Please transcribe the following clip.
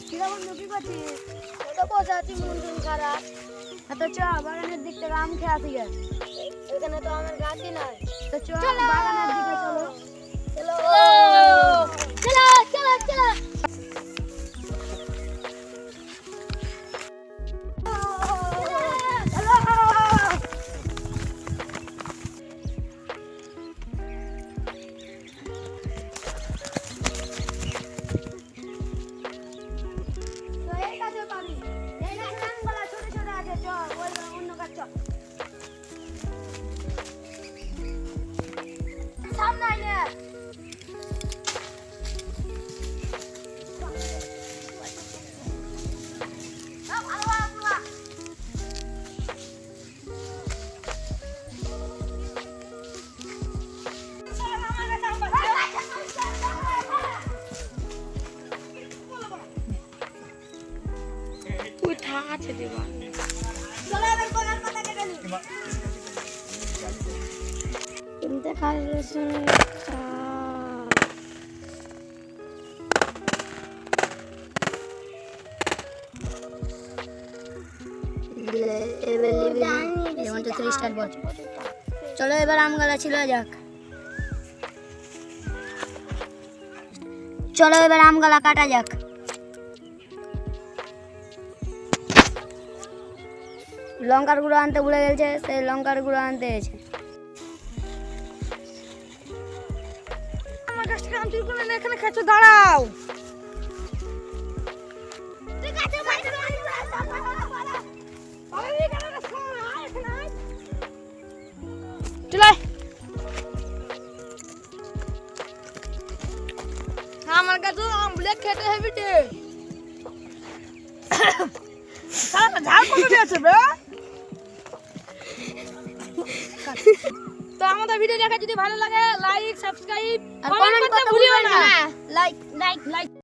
কিরা বন্ধু কি করছিস? ওটা বসে আছি, মন টন খারাপ। তো চ বাগানের দিক থেকে আম খেয়ে আসি গে। এখানে তো আমের গাছই নাই। তো চ বাগানের দিকে চলো। চলো চলো চলো চলো। আছে দেবা চলো এবার কোনার কথা কেটে নি কিনতে খাইলে শুনে চলো এবার আম গালা ছিল যাক চলো এবার আম গালা কাটা যাক লঙ্কার গুঁড়ো আনতে ভুলে গেছে সেই লঙ্কার গুঁড়ো আনতে এসে আমার কাছ থেকে আম চুরি করে এখানে খেছো দাঁড়াও ঠিক আছে চলে আমার কাছে আম বলে খেতে হবে রে সারা ঝাল কত দিয়েছে বে তো আমাদের ভিডিও দেখা যদি ভালো লাগে লাইক সাবস্ক্রাইব কমেন্ট করতে ভুলিও না লাইক